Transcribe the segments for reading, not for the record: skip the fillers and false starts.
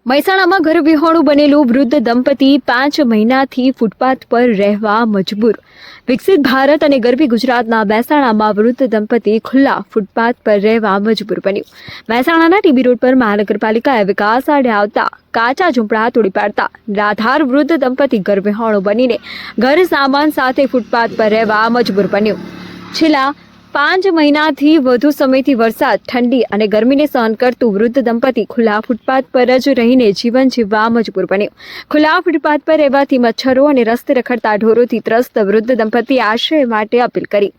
મહેસાણામાં ઘર વિહોણું બનેલું વૃદ્ધ દંપતી 5 મહિનાથી ફૂટપાથ પર રહેવા મજબૂર. વિકસિત ભારત અને ગરવી ગુજરાતના મહેસાણામાં વૃદ્ધ દંપતી ખુલ્લા ફૂટપાથ પર રહેવા મજબૂર બન્યું. મહેસાણાના ટીબી રોડ પર મહાનગરપાલિકાએ વિકાસ આડે આવતા કાચા ઝૂંપડા તોડી પાડતા નિરાધાર વૃદ્ધ દંપતી ઘર વિહોણું બનીને ઘર સામાન સાથે ફૂટપાથ પર રહેવા મજબૂર બન્યું. છેલ્લા 5 મહિનાથી વધુ સમયથી વરસાદ, ઠંડી અને ગરમીને સહન કરતું વૃદ્ધ દંપતી ખુલ્લા ફૂટપાથ પર જ રહીને જીવન જીવવા મજબૂર બન્યું. ખુલ્લા ફૂટપાથ પર રહેવાથી મચ્છરો અને રસ્તે રખડતા ઢોરોથી ત્રસ્ત વૃદ્ધ દંપતીએ આશ્રય માટે અપીલ કરી.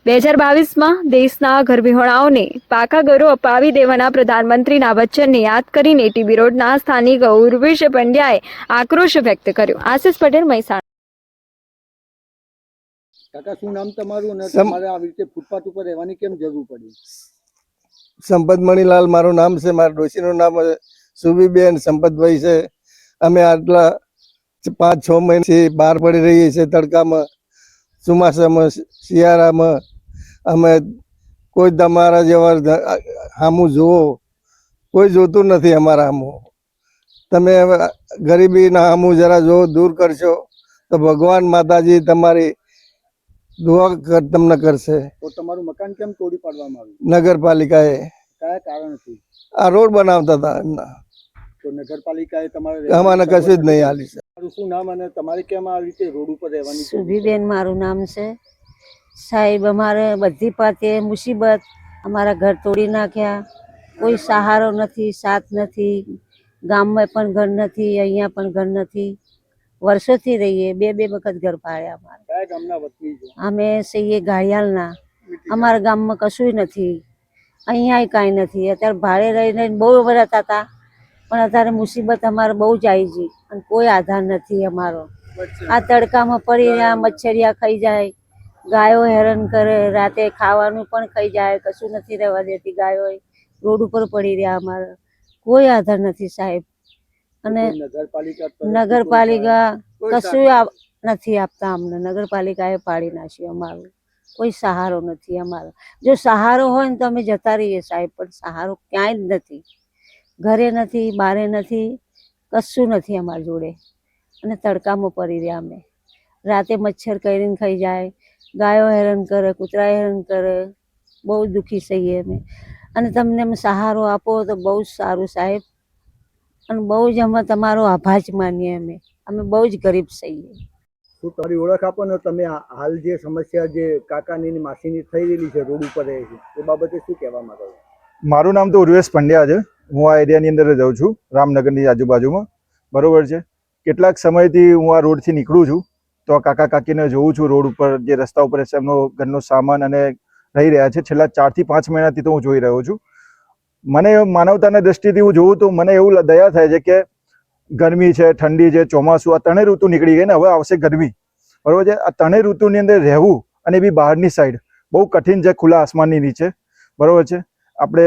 2022માં દેશના ઘરવિહોણાઓને પાકા ઘરો અપાવી દેવાના પ્રધાનમંત્રીના વચનને યાદ કરીને ટીબી રોડના સ્થાનિક ઉર્વેશ પંડ્યાએ આક્રોશ વ્યક્ત કર્યો. આશિષ પટેલ, મહેસાણા. કાકા, શું નામ તમારું અને તમારે આવી રીતે ફૂટપાથ ઉપર રહેવાની કેમ જરૂર પડી? સંપત મણીલાલ મારું નામ છે. મારા ડોશીનું નામ સુબીબેન સંપતભાઈ છે. અમે આટલા 5-6 મહિનાથી બહાર પડી રહીએ છીએ તડકામાં, ચોમાસામાં, શિયાળામાં. અમે કોઈ તમારા જેવા સામું જુઓ, કોઈ જોતું નથી અમારા સામું. તમે ગરીબીના સામું જરા જો દૂર કરશો તો ભગવાન માતાજી તમારી દુઆ તમને કરશે. તો તમારું મકાન કેમ તોડી પાડવામાં આવ્યું? નગરપાલિકાએ. કયા કારણથી? આ રોડ બનાવતા હતા એમના. તો નગરપાલિકાએ તમારે અમારે કશું જ નહીં હાલી છે. તમારું શું નામ અને તમારે કેમ આવી રીતે રોડ ઉપર રહેવાની? સુભીબેન મારું નામ છે. સાહેબ, અમારે બધી પાતે મુસીબત, અમારા ઘર તોડી નાખ્યા. કોઈ સહારો નથી, સાથ નથી. ગામમાં પણ ઘર નથી, અહીંયા પણ ઘર નથી. વર્ષોથી રહીએ, 2 વખત ઘર પાડ્યા. અમારે કયા ગામના વતની છો? અમે છીએ ગાળિયાલના. અમારા ગામમાં કશું નથી, અહીંયા કાંઈ નથી. અત્યારે ભાડે રહીને બહુ રહેતા હતા, પણ અત્યારે મુસીબત અમારે બહુ જ આવી ગઈ અને કોઈ આધાર નથી અમારો. આ તડકામાં પડી રહ્યા, મચ્છરિયા ખાઈ જાય, ગાયો હેરાન કરે, રાતે ખાવાનું પણ ખાઈ જાય, કશું નથી રહેવા દેતી ગાયો. રોડ ઉપર પડી રહ્યા, અમારે કોઈ આધાર નથી સાહેબ. અને નગરપાલિકા કશું નથી આપતા અમને. નગરપાલિકાએ પાડી નાખ્યું અમારું. કોઈ સહારો નથી અમારો. જો સહારો હોય ને તો અમે જતા રહીએ સાહેબ, પણ સહારો ક્યાંય જ નથી. ઘરે નથી, બારે નથી, કશું નથી અમારી જોડે. અને તડકામાં પડી રહ્યા અમે. રાતે મચ્છર કરીને ખાઈ જાય, ગાયો હેરાન કરે, કૂતરા હેરાન કરે. બહુ દુઃખી છીએ અમે. અને તમને અમે સહારો આપો તો બહુ જ સારું સાહેબ. અને બહુ જ અમે તમારો આભાર જ માનીએ અમે. અમે બહુ જ ગરીબ છીએ. શું તમારી ઓળખ આપો ને, તમે હાલ જે સમસ્યા જે કાકાની ને માસીની થઈ રહેલી છે, રોડ ઉપર રહે છે, એ બાબતે શું કહેવા માંગો છો? મારું નામ તો ઉર્વેશ પંડ્યા છે. હું આ એરિયાની અંદર રહું છું, રામનગરની આજુબાજુમાં. બરોબર છે. કેટલાક સમયથી હું આ રોડથી નીકળું છું તો આ કાકા કાકીને જોઉં છું રોડ ઉપર, જે રસ્તા ઉપર એમનો ઘરનો સામાન અને રહી રહ્યા છે. છેલ્લા 4 થી 5 મહિનાથી તો હું જોઈ રહ્યો છું. મને માનવતાના દ્રષ્ટિથી હું જોઉં તો મને એવું દયા થાય છે કે ગરમી છે, ઠંડી છે, ચોમાસું, આ 3 ઋતુ નીકળી ગઈ ને હવે આવશે ગરમી. બરોબર છે. આ 3 ઋતુની અંદર રહેવું અને બી બહારની સાઈડ બહુ કઠિન છે, ખુલ્લા આસમાનની નીચે. બરોબર છે. આપણે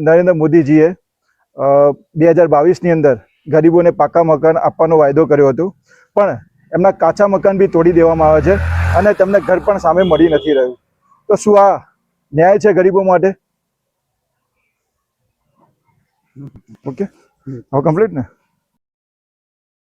નરેન્દ્ર મોદીજીએ 2022ની અંદર ગરીબોને પાકા મકાન આપવાનો વાયદો કર્યો હતો, પણ એમના કાચા મકાન બી તોડી દેવામાં આવે છે અને તેમને ઘર પણ સામે મળી નથી રહ્યું. તો શું આ ન્યાય છે ગરીબો માટે? ઓકે, હવે કમ્પ્લીટ ને?